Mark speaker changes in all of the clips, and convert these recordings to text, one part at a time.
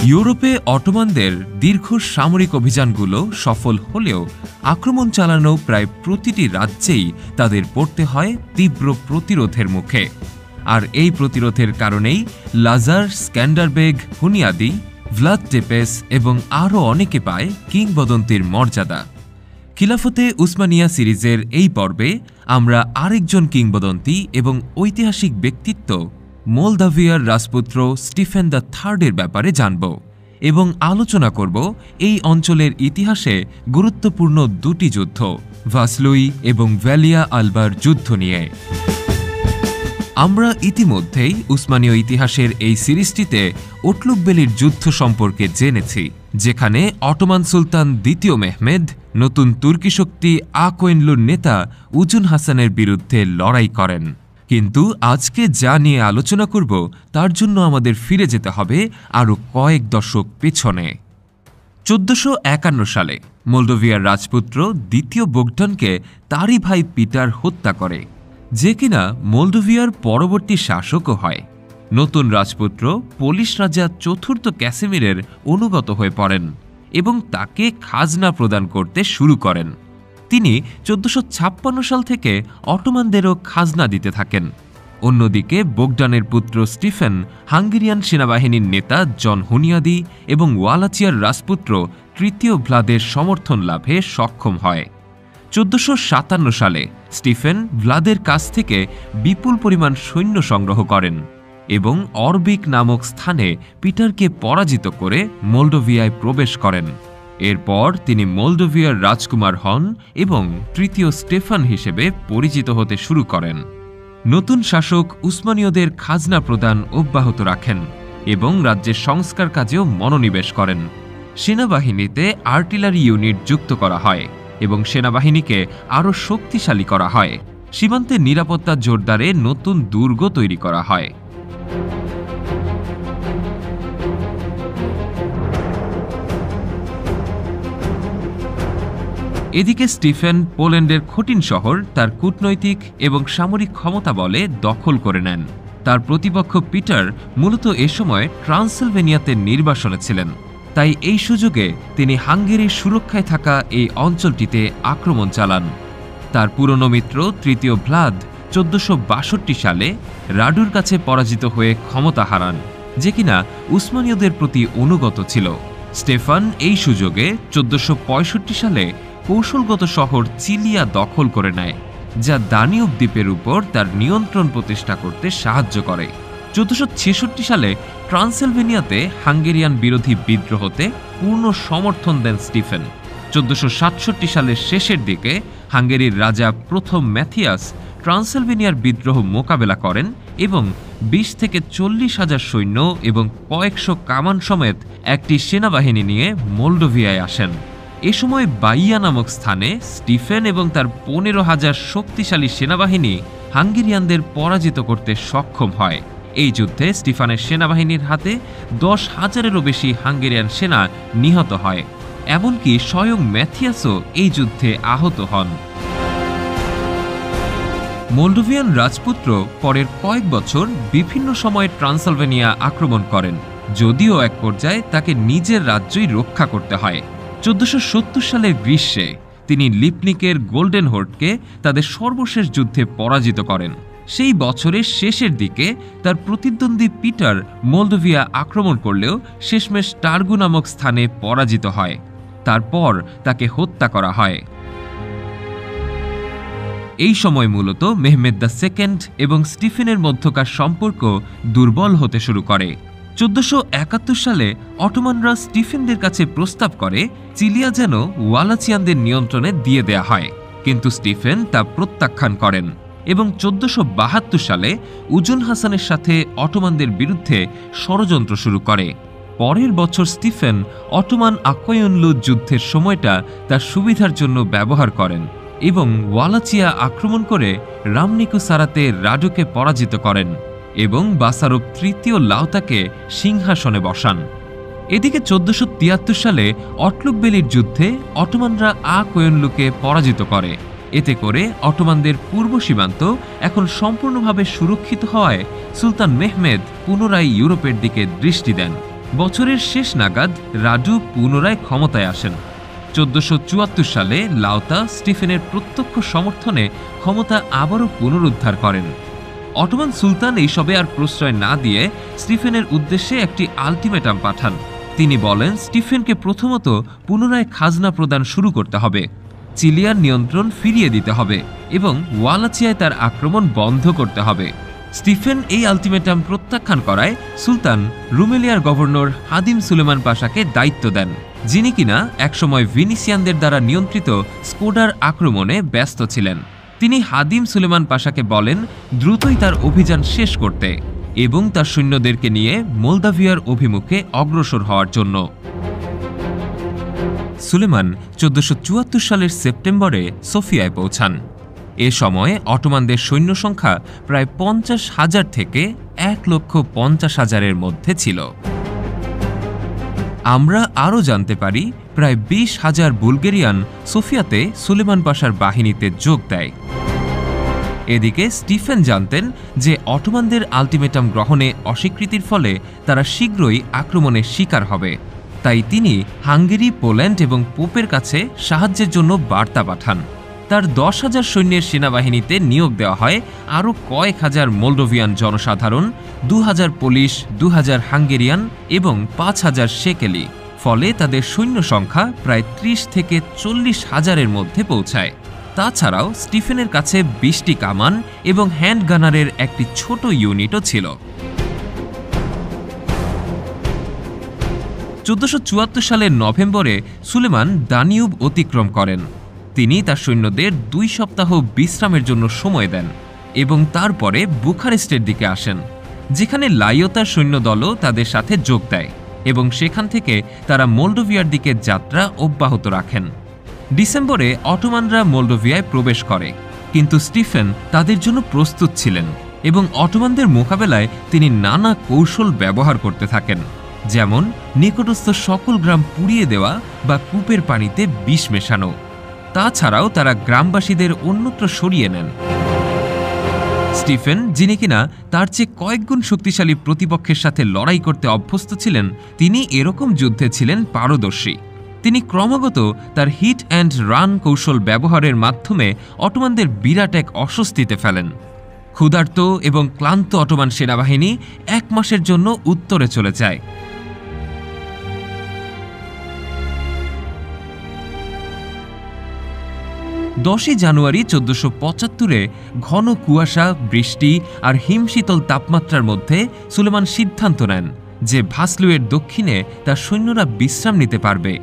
Speaker 1: ইউরোপে অটোমানদের দীর্ঘ সামরিক অভিযানগুলো সফল হলেও আক্রমণ চালানো প্রায় প্রতিটি রাজ্যেই তাদের পড়তে হয় তীব্র প্রতিরোধের মুখে। আর এই প্রতিরোধের কারণেই লাজার, স্ক্যান্ডারবেগ, হুনিয়াদি, ভ্লাদ টেপেস এবং আরও অনেকে পায় কিংবদন্তির মর্যাদা। খিলাফতে উসমানিয়া সিরিজের এই পর্বে আমরা আরেকজন কিংবদন্তি এবং ঐতিহাসিক ব্যক্তিত্ব মোলদাভিয়ার রাজপুত্র স্টিফেন দ্য থার্ডের ব্যাপারে জানব এবং আলোচনা করব এই অঞ্চলের ইতিহাসে গুরুত্বপূর্ণ দুটি যুদ্ধ, ভাসলুই এবং ভ্যালিয়া আলবার যুদ্ধ নিয়ে। আমরা ইতিমধ্যেই উসমানীয় ইতিহাসের এই সিরিজটিতে ওটলুকবেলির যুদ্ধ সম্পর্কে জেনেছি, যেখানে অটোমান সুলতান দ্বিতীয় মেহমেদ নতুন তুর্কি শক্তি আকোয়েনলুর নেতা উজুন হাসানের বিরুদ্ধে লড়াই করেন। কিন্তু আজকে যা নিয়ে আলোচনা করব তার জন্য আমাদের ফিরে যেতে হবে আরও কয়েক দশক পেছনে। 1451 সালে মোলদোভিয়ার রাজপুত্র দ্বিতীয় বোগদানকে তারই ভাই পিটার হত্যা করে, যে কিনা মোলদোভিয়ার পরবর্তী শাসকও হয়। নতুন রাজপুত্র পোলিশ রাজা চতুর্থ ক্যাসিমিরের অনুগত হয়ে পড়েন এবং তাকে খাজনা প্রদান করতে শুরু করেন। তিনি 1456 সাল থেকে অটোমানদেরও খাজনা দিতে থাকেন। অন্যদিকে বোগদানের পুত্র স্টিফেন হাঙ্গেরিয়ান সেনাবাহিনীর নেতা জন হুনিয়াদি এবং ওয়ালাচিয়ার রাজপুত্র তৃতীয় ভ্লাদের সমর্থন লাভে সক্ষম হয়। 1457 সালে স্টিফেন ভ্লাদের কাছ থেকে বিপুল পরিমাণ সৈন্য সংগ্রহ করেন এবং অরবিক নামক স্থানে পিটারকে পরাজিত করে মোলডোভিয়ায় প্রবেশ করেন। এরপর তিনি মোলদোভিয়ার রাজকুমার হন এবং তৃতীয় স্টেফান হিসেবে পরিচিত হতে শুরু করেন। নতুন শাসক উসমানীয়দের খাজনা প্রদান অব্যাহত রাখেন এবং রাজ্যের সংস্কার কাজেও মনোনিবেশ করেন। সেনাবাহিনীতে আর্টিলারি ইউনিট যুক্ত করা হয় এবং সেনাবাহিনীকে আরও শক্তিশালী করা হয়। সীমান্তের নিরাপত্তা জোরদারে নতুন দুর্গ তৈরি করা হয়। এদিকে স্টিফেন পোল্যান্ডের খটিন শহর তার কূটনৈতিক এবং সামরিক ক্ষমতা বলে দখল করে নেন। তার প্রতিপক্ষ পিটার মূলত এ সময় ট্রান্সিলভেনিয়াতে নির্বাসনে ছিলেন, তাই এই সুযোগে তিনি হাঙ্গেরির সুরক্ষায় থাকা এই অঞ্চলটিতে আক্রমণ চালান। তার পুরনো মিত্র তৃতীয় ভ্লাদ 1462 সালে রাডুর কাছে পরাজিত হয়ে ক্ষমতা হারান, যে কিনা উসমানীয়দের প্রতি অনুগত ছিল। স্টেফান এই সুযোগে 1465 সালে কৌশলগত শহর চিলিয়া দখল করে নেয়, যা দানিউব দ্বীপের উপর তার নিয়ন্ত্রণ প্রতিষ্ঠা করতে সাহায্য করে। 1466 সালে ট্রান্সিলভেনিয়াতে হাঙ্গেরিয়ান বিরোধী বিদ্রোহতে পূর্ণ সমর্থন দেন স্টিফেন। 1467 সালের শেষের দিকে হাঙ্গেরির রাজা প্রথম ম্যাথিয়াস ট্রান্সিলভেনিয়ার বিদ্রোহ মোকাবেলা করেন এবং 20 থেকে 40,000 সৈন্য এবং কয়েকশো কামান সমেত একটি সেনাবাহিনী নিয়ে মোলডোভিয়ায় আসেন। এ সময় বাইয়া নামক স্থানে স্টিফেন এবং তার 15,000 শক্তিশালী সেনাবাহিনী হাঙ্গেরিয়ানদের পরাজিত করতে সক্ষম হয়। এই যুদ্ধে স্টিফানের সেনাবাহিনীর হাতে 10,000-এরও বেশি হাঙ্গেরিয়ান সেনা নিহত হয়। এমনকি স্বয়ং ম্যাথিয়াসও এই যুদ্ধে আহত হন। মোলডোভিয়ান রাজপুত্র পরের কয়েক বছর বিভিন্ন সময়ে ট্রান্সিলভেনিয়া আক্রমণ করেন, যদিও এক পর্যায়ে তাকে নিজের রাজ্যই রক্ষা করতে হয়। 1470 সালের গ্রীষ্মে তিনি লিপনিকের গোল্ডেন হোর্ডকে তাদের সর্বশেষ যুদ্ধে পরাজিত করেন। সেই বছরের শেষের দিকে তার প্রতিদ্বন্দ্বী পিটার মোলদোভিয়া আক্রমণ করলেও শেষমেশ টার্গু নামক স্থানে পরাজিত হয়। তারপর তাকে হত্যা করা হয়। এই সময় মূলত মেহমেদ দ্য সেকেন্ড এবং স্টিফেনের মধ্যকার সম্পর্ক দুর্বল হতে শুরু করে। 1471 সালে অটোমানরা স্টিফেনদের কাছে প্রস্তাব করে চিলিয়া যেন ওয়ালাচিয়ানদের নিয়ন্ত্রণে দিয়ে দেয়া হয়, কিন্তু স্টিফেন তা প্রত্যাখ্যান করেন এবং 1472 সালে উজুন হাসানের সাথে অটোমানদের বিরুদ্ধে ষড়যন্ত্র শুরু করে। পরের বছর স্টিফেন অটোমান আকোয়েনলু যুদ্ধের সময়টা তার সুবিধার জন্য ব্যবহার করেন এবং ওয়ালাচিয়া আক্রমণ করে রামনিকু সারাতে রাডুকে পরাজিত করেন এবং বাসারব তৃতীয় লাউতাকে সিংহাসনে বসান। এদিকে 1473 সালে ওটলুকবেলির যুদ্ধে অটোমানরা আকোয়েনলুকে পরাজিত করে। এতে করে অটোমানদের পূর্ব সীমান্ত এখন সম্পূর্ণভাবে সুরক্ষিত হওয়ায় সুলতান মেহমেদ পুনরায় ইউরোপের দিকে দৃষ্টি দেন। বছরের শেষ নাগাদ রাডু পুনরায় ক্ষমতায় আসেন। 1474 সালে লাউতা স্টিফেনের প্রত্যক্ষ সমর্থনে ক্ষমতা আবারও পুনরুদ্ধার করেন। অটোমান সুলতান এইসবে আর প্রশ্রয় না দিয়ে স্টিফেনের উদ্দেশ্যে একটি আলটিমেটাম পাঠান। তিনি বলেন স্টিফেনকে প্রথমত পুনরায় খাজনা প্রদান শুরু করতে হবে, চিলিয়ার নিয়ন্ত্রণ ফিরিয়ে দিতে হবে এবং ওয়ালাচিয়ায় তার আক্রমণ বন্ধ করতে হবে। স্টিফেন এই আলটিমেটাম প্রত্যাখ্যান করায় সুলতান রুমেলিয়ার গভর্নর হাদিম সুলেমান পাশাকে দায়িত্ব দেন, যিনি কিনা একসময় ভিনিসিয়ানদের দ্বারা নিয়ন্ত্রিত স্কোডার আক্রমণে ব্যস্ত ছিলেন। তিনি হাদিম সুলেমান পাশাকে বলেন দ্রুতই তার অভিযান শেষ করতে এবং তার সৈন্যদেরকে নিয়ে মোলদাভিয়ার অভিমুখে অগ্রসর হওয়ার জন্য। সুলেমান 1474 সালের সেপ্টেম্বরে সোফিয়ায় পৌঁছান। এ সময়ে অটোমানদের সৈন্য সংখ্যা প্রায় 50,000 থেকে 1,50,000-এর মধ্যে ছিল। আমরা আরও জানতে পারি প্রায় 20,000 বুলগেরিয়ান সোফিয়াতে সুলেমান পাশার বাহিনীতে যোগ দেয়। এদিকে স্টিফেন জানতেন যে অটোমানদের আলটিমেটাম গ্রহণে অস্বীকৃতির ফলে তারা শীঘ্রই আক্রমণের শিকার হবে, তাই তিনি হাঙ্গেরি, পোল্যান্ড এবং পোপের কাছে সাহায্যের জন্য বার্তা পাঠান। তার 10,000 সৈন্যের সেনাবাহিনীতে নিয়োগ দেওয়া হয় আরও কয়েক হাজার মোলডোভিয়ান জনসাধারণ, 2,000 পুলিশ, 2,000 হাঙ্গেরিয়ান এবং 5,000 শেকেলি। ফলে তাদের সৈন্য সংখ্যা প্রায় 30 থেকে 40,000-এর মধ্যে পৌঁছায়। তাছাড়াও স্টিফেনের কাছে 20টি কামান এবং হ্যান্ড গানারের একটি ছোট ইউনিটও ছিল। 1474 সালের নভেম্বরে সুলেমান দানিউব অতিক্রম করেন। তিনি তার সৈন্যদের 2 সপ্তাহ বিশ্রামের জন্য সময় দেন এবং তারপরে বুখারেস্টের দিকে আসেন, যেখানে লাইওতার সৈন্যদলও তাদের সাথে যোগ দেয় এবং সেখান থেকে তারা মোলডোভিয়ার দিকে যাত্রা অব্যাহত রাখেন। ডিসেম্বরে অটোমানরা মোলডোভিয়ায় প্রবেশ করে, কিন্তু স্টিফেন তাদের জন্য প্রস্তুত ছিলেন এবং অটোমানদের মোকাবেলায় তিনি নানা কৌশল ব্যবহার করতে থাকেন, যেমন নিকটস্থ সকল গ্রাম পুড়িয়ে দেওয়া বা কূপের পানিতে বিষ মেশানো। তাছাড়াও তারা গ্রামবাসীদের অন্যত্র সরিয়ে নেন। স্টিফেন, যিনি কিনা তার চেয়ে কয়েকগুণ শক্তিশালী প্রতিপক্ষের সাথে লড়াই করতে অভ্যস্ত ছিলেন, তিনি এরকম যুদ্ধে ছিলেন পারদর্শী। তিনি ক্রমাগত তার হিট অ্যান্ড রান কৌশল ব্যবহারের মাধ্যমে অটোমানদের বিরাট এক অস্বস্তিতে ফেলেন। ক্ষুধার্ত এবং ক্লান্ত অটোমান সেনাবাহিনী 1 মাসের জন্য উত্তরে চলে যায়। 10 জানুয়ারি 1475-এ ঘন কুয়াশা, বৃষ্টি আর হিমশীতল তাপমাত্রার মধ্যে সুলেমান সিদ্ধান্ত নেন যে ভাসলুয়ের দক্ষিণে তার সৈন্যরা বিশ্রাম নিতে পারবে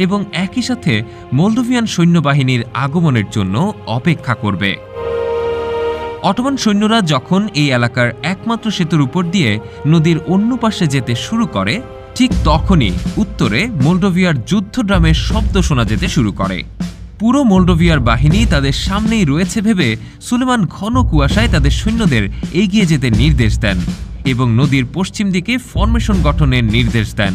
Speaker 1: এবং একই সাথে মোলডোভিয়ান সৈন্যবাহিনীর আগমনের জন্য অপেক্ষা করবে। অটোমান সৈন্যরা যখন এই এলাকার একমাত্র সেতুর উপর দিয়ে নদীর অন্য পাশে যেতে শুরু করে, ঠিক তখনই উত্তরে মোলডোভিয়ার যুদ্ধড্রামের শব্দ শোনা যেতে শুরু করে। পুরো মোলডোভিয়ার বাহিনী তাদের সামনেই রয়েছে ভেবে সুলেমান ঘন কুয়াশায় তাদের সৈন্যদের এগিয়ে যেতে নির্দেশ দেন এবং নদীর পশ্চিম দিকে ফরমেশন গঠনের নির্দেশ দেন।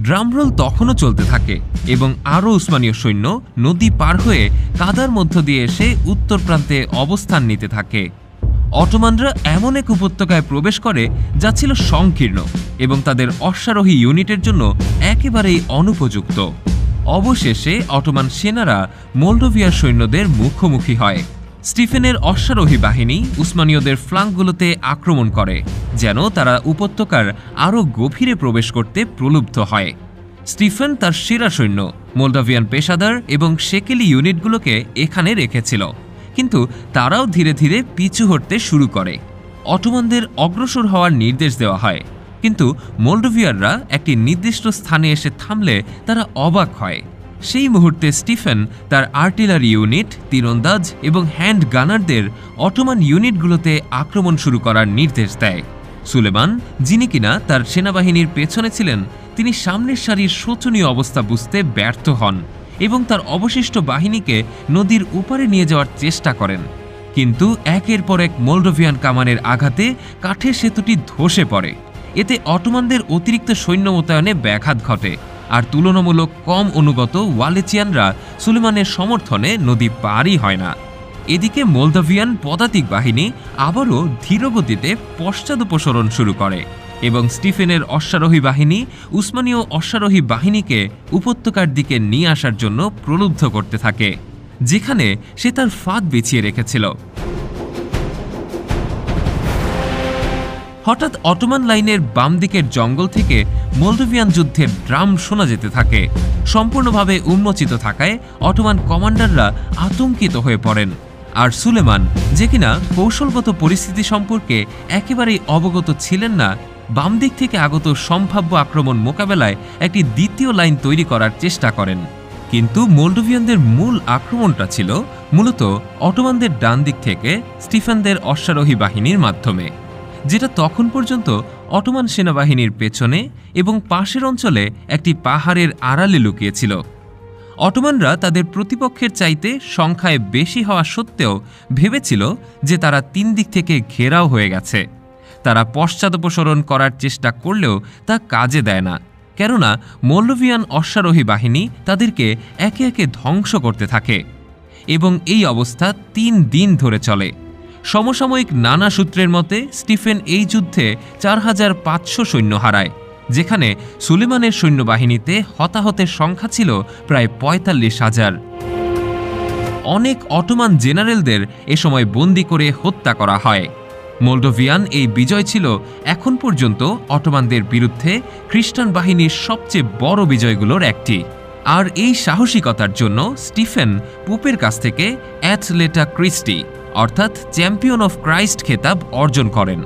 Speaker 1: ড্রামরোল তখনও চলতে থাকে এবং আরও উসমানীয় সৈন্য নদী পার হয়ে কাদার মধ্য দিয়ে এসে উত্তর প্রান্তে অবস্থান নিতে থাকে। অটোমানরা এমন এক উপত্যকায় প্রবেশ করে যা ছিল সংকীর্ণ এবং তাদের অশ্বারোহী ইউনিটের জন্য একেবারেই অনুপযুক্ত। অবশেষে অটোমান সেনারা মোলডোভিয়ার সৈন্যদের মুখোমুখি হয়। স্টিফেনের অশ্বারোহী বাহিনী উসমানীয়দের ফ্লাঙ্কগুলোতে আক্রমণ করে, যেন তারা উপত্যকার আরও গভীরে প্রবেশ করতে প্রলুব্ধ হয়। স্টিফেন তার সেরা সৈন্য মোলডাভিয়ান পেশাদার এবং শেকেলি ইউনিটগুলোকে এখানে রেখেছিল, কিন্তু তারাও ধীরে ধীরে পিছু হটতে শুরু করে। অটোমানদের অগ্রসর হওয়ার নির্দেশ দেওয়া হয়, কিন্তু মোলডোভিয়াররা একটি নির্দিষ্ট স্থানে এসে থামলে তারা অবাক হয়। সেই মুহূর্তে স্টিফেন তার আর্টিলারি ইউনিট, তীরন্দাজ এবং হ্যান্ড গানারদের অটোমান ইউনিটগুলোতে আক্রমণ শুরু করার নির্দেশ দেয়। সুলেমান, যিনি কিনা তার সেনাবাহিনীর পেছনে ছিলেন, তিনি সামনের সারির শোচনীয় অবস্থা বুঝতে ব্যর্থ হন এবং তার অবশিষ্ট বাহিনীকে নদীর উপারে নিয়ে যাওয়ার চেষ্টা করেন, কিন্তু একের পর এক মোলডোভিয়ান কামানের আঘাতে কাঠের সেতুটি ধসে পড়ে। এতে অটোমানদের অতিরিক্ত সৈন্য মোতায়েনে ব্যাঘাত ঘটে আর তুলনামূলক কম অনুগত ওয়ালেচিয়ানরা সুলেমানের সমর্থনে নদী পারই হয় না। এদিকে মোলদাভিয়ান পদাতিক বাহিনী আবারও ধীরগতিতে পশ্চাদপসরণ শুরু করে এবং স্টিফেনের অশ্বারোহী বাহিনী উসমানীয় অশ্বারোহী বাহিনীকে উপত্যকার দিকে নিয়ে আসার জন্য প্রলুব্ধ করতে থাকে, যেখানে সে তার ফাঁদ বিছিয়ে রেখেছিল। হঠাৎ অটোমান লাইনের বাম দিকের জঙ্গল থেকে মোলডোভিয়ান যুদ্ধের ড্রাম শোনা যেতে থাকে। সম্পূর্ণভাবে উন্মোচিত থাকায় অটোমান কমান্ডাররা আতঙ্কিত হয়ে পড়েন, আর সুলেমান, যে কিনা কৌশলগত পরিস্থিতি সম্পর্কে একেবারেই অবগত ছিলেন না, বাম দিক থেকে আগত সম্ভাব্য আক্রমণ মোকাবেলায় একটি দ্বিতীয় লাইন তৈরি করার চেষ্টা করেন। কিন্তু মোলডোভিয়ানদের মূল আক্রমণটা ছিল মূলত অটোমানদের ডান দিক থেকে স্টিফেনদের অশ্বারোহী বাহিনীর মাধ্যমে, যেটা তখন পর্যন্ত অটোমান সেনাবাহিনীর পেছনে এবং পাশের অঞ্চলে একটি পাহাড়ের আড়ালে লুকিয়েছিল। অটোমানরা তাদের প্রতিপক্ষের চাইতে সংখ্যায় বেশি হওয়া সত্ত্বেও ভেবেছিল যে তারা 3 দিক থেকে ঘেরাও হয়ে গেছে। তারা পশ্চাদপসরণ করার চেষ্টা করলেও তা কাজে দেয় না, কেননা মোলডোভিয়ান অশ্বারোহী বাহিনী তাদেরকে একে একে ধ্বংস করতে থাকে এবং এই অবস্থা 3 দিন ধরে চলে। সমসাময়িক নানা সূত্রের মতে স্টিফেন এই যুদ্ধে 4500 সৈন্য হারায়, যেখানে সুলেমানের সৈন্যবাহিনীতে হতাহতের সংখ্যা ছিল প্রায় 45,000। অনেক অটোমান জেনারেলদের এ সময় বন্দী করে হত্যা করা হয়। মোলডোভিয়ান এই বিজয় ছিল এখন পর্যন্ত অটোমানদের বিরুদ্ধে খ্রিস্টান বাহিনীর সবচেয়ে বড় বিজয়গুলোর একটি। আর এই সাহসিকতার জন্য স্টিফেন পোপের কাছ থেকে অ্যাথলেটা ক্রিস্টি অর্থাৎ চ্যাম্পিয়ন অফ ক্রাইস্ট খেতাব অর্জন করেন।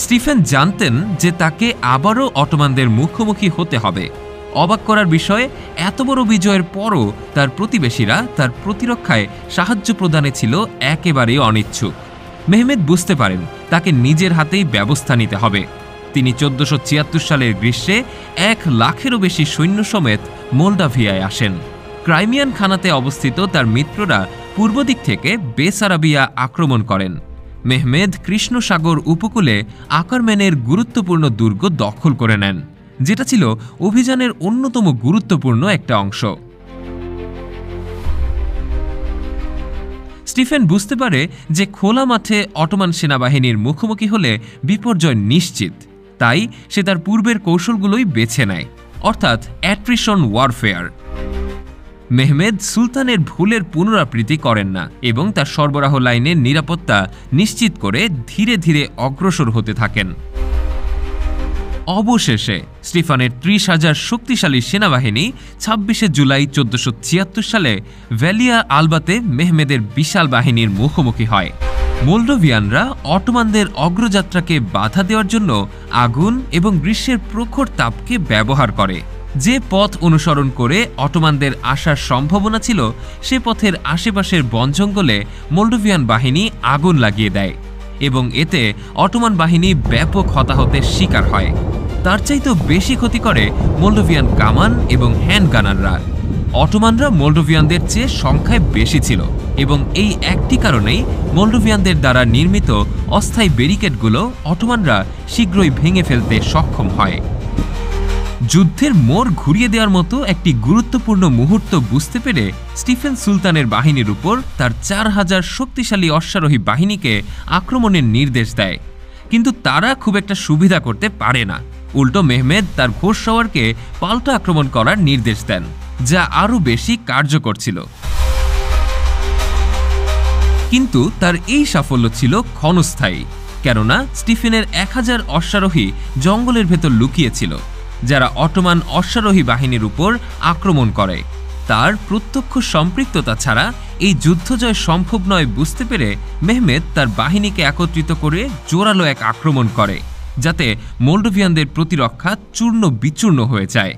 Speaker 1: স্টিফেন জানতেন যে তাকে আবারও অটোমানদের মুখোমুখি হতে হবে। অবাক করার বিষয়ে এত বড় বিজয়ের পরও তার প্রতিবেশীরা তার প্রতিরক্ষায় সাহায্য প্রদানে ছিল একেবারেই অনিচ্ছুক। মেহমেদ বুঝতে পারেন তাকে নিজের হাতেই ব্যবস্থা নিতে হবে। তিনি 1476 সালের গ্রীষ্মে 1 লাখেরও বেশি সৈন্য সমেত মোলডাভিয়ায় আসেন। ক্রাইমিয়ান খানাতে অবস্থিত তার মিত্ররা পূর্ব দিক থেকে বেসারাবিয়া আক্রমণ করেন। মেহমেদ কৃষ্ণ সাগর উপকূলে আকারম্যানের গুরুত্বপূর্ণ দুর্গ দখল করে নেন, যেটা ছিল অভিযানের অন্যতম গুরুত্বপূর্ণ একটা অংশ। স্টিফেন বুঝতে পারে যে খোলা মাঠে অটোমান সেনাবাহিনীর মুখোমুখি হলে বিপর্যয় নিশ্চিত, তাই সে তার পূর্বের কৌশলগুলোই বেছে নেয়, অর্থাৎ অ্যাট্রিশন ওয়ারফেয়ার। মেহমেদ সুলতানের ভুলের পুনরাবৃত্তি করেন না এবং তার সরবরাহ লাইনের নিরাপত্তা নিশ্চিত করে ধীরে ধীরে অগ্রসর হতে থাকেন। অবশেষে স্টিফানের 30,000 শক্তিশালী সেনাবাহিনী 26 জুলাই 1476 সালে ভ্যালিয়া আলবাতে মেহমেদের বিশাল বাহিনীর মুখোমুখি হয়। মোলডোভিয়ানরা অটোমানদের অগ্রযাত্রাকে বাধা দেওয়ার জন্য আগুন এবং গ্রীষ্মের প্রখর তাপকে ব্যবহার করে। যে পথ অনুসরণ করে অটোমানদের আসার সম্ভাবনা ছিল, সে পথের আশেপাশের বন জঙ্গলে মোলডোভিয়ান বাহিনী আগুন লাগিয়ে দেয় এবং এতে অটোমান বাহিনী ব্যাপক হতাহতের শিকার হয়। তার চাইতেও বেশি ক্ষতি করে মোলডোভিয়ান কামান এবং হ্যান্ড গানাররা। অটোমানরা মোলডোভিয়ানদের চেয়ে সংখ্যায় বেশি ছিল এবং এই একটি কারণেই মোলডোভিয়ানদের দ্বারা নির্মিত অস্থায়ী ব্যারিকেডগুলো অটোমানরা শীঘ্রই ভেঙে ফেলতে সক্ষম হয়। যুদ্ধের মোড় ঘুরিয়ে দেওয়ার মতো একটি গুরুত্বপূর্ণ মুহূর্ত বুঝতে পেরে স্টিফেন সুলতানের বাহিনীর উপর তার 4000 শক্তিশালী অশ্বারোহী বাহিনীকে আক্রমণের নির্দেশ দেয়, কিন্তু তারা খুব একটা সুবিধা করতে পারে না। উল্টো মেহমেদ তার ঘোড়সওয়ারকে পাল্টা আক্রমণ করার নির্দেশ দেন, যা আরও বেশি কার্যকর ছিল। কিন্তু তার এই সাফল্য ছিল ক্ষণস্থায়ী, কেননা স্টিফেনের 1000 অশ্বারোহী জঙ্গলের ভেতর লুকিয়েছিল, যারা অটোমান অশ্বারোহী বাহিনীর উপর আক্রমণ করে। তার প্রত্যক্ষ সম্পৃক্ততা ছাড়া এই যুদ্ধ জয় সম্ভব নয় বুঝতে পেরে মেহমেদ তার বাহিনীকে একত্রিত করে জোরালো এক আক্রমণ করে, যাতে মোলডোভিয়ানদের প্রতিরক্ষা চূর্ণ বিচূর্ণ হয়ে যায়।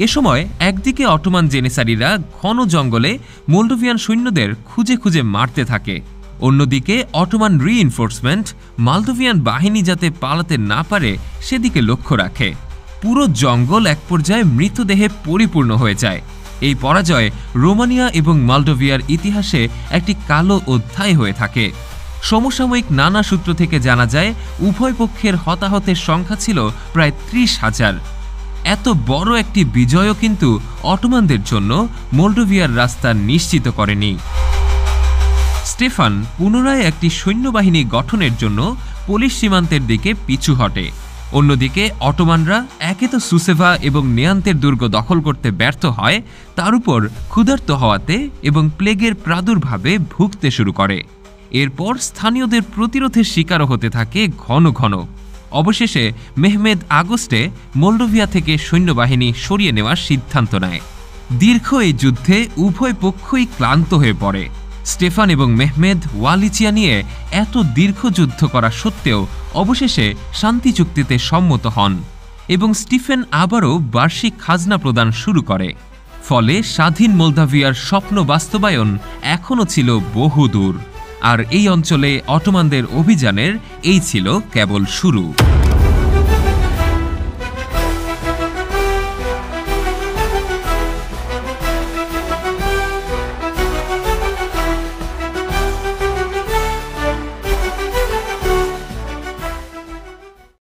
Speaker 1: এ সময় একদিকে অটোমান জেনেসারিরা ঘন জঙ্গলে মোলডোভিয়ান সৈন্যদের খুঁজে খুঁজে মারতে থাকে, অন্যদিকে অটোমান রিইনফোর্সমেন্ট মলদোভিয়ান বাহিনী যাতে পালাতে না পারে সেদিকে লক্ষ্য রাখে। পুরো জঙ্গল এক পর্যায়ে মৃতদেহে পরিপূর্ণ হয়ে যায়। এই পরাজয় রোমানিয়া এবং মলদোভিয়ার ইতিহাসে একটি কালো অধ্যায় হয়ে থাকে। সমসাময়িক নানা সূত্র থেকে জানা যায় উভয় পক্ষের হতাহতের সংখ্যা ছিল প্রায় 30,000। এত বড় একটি বিজয়ও কিন্তু অটোমানদের জন্য মোলডোভিয়ার রাস্তা নিশ্চিত করেনি। স্টেফান পুনরায় একটি সৈন্যবাহিনী গঠনের জন্য পোলিশ সীমান্তের দিকে পিছু হটে। অন্যদিকে অটোমানরা একে তো সুসেভা এবং নেয়ান্তের দুর্গ দখল করতে ব্যর্থ হয়, তার উপর ক্ষুধার্ত হওয়াতে এবং প্লেগের প্রাদুর্ভাবে ভুগতে শুরু করে। এরপর স্থানীয়দের প্রতিরোধের শিকারও হতে থাকে ঘন ঘন। অবশেষে মেহমেদ আগস্টে মোল্ডোভিয়া থেকে সৈন্যবাহিনী সরিয়ে নেওয়ার সিদ্ধান্ত নেয়। দীর্ঘ এই যুদ্ধে উভয় পক্ষই ক্লান্ত হয়ে পড়ে। স্টেফান এবং মেহমেদ ওয়ালিচিয়া নিয়ে এত দীর্ঘ যুদ্ধ করা সত্ত্বেও অবশেষে শান্তি চুক্তিতে সম্মত হন এবং স্টিফেন আবারও বার্ষিক খাজনা প্রদান শুরু করে। ফলে স্বাধীন মোলদাভিয়ার স্বপ্ন বাস্তবায়ন এখনও ছিল বহুদূর। আর এই অঞ্চলে অটোমানদের অভিযানের এই ছিল কেবল শুরু।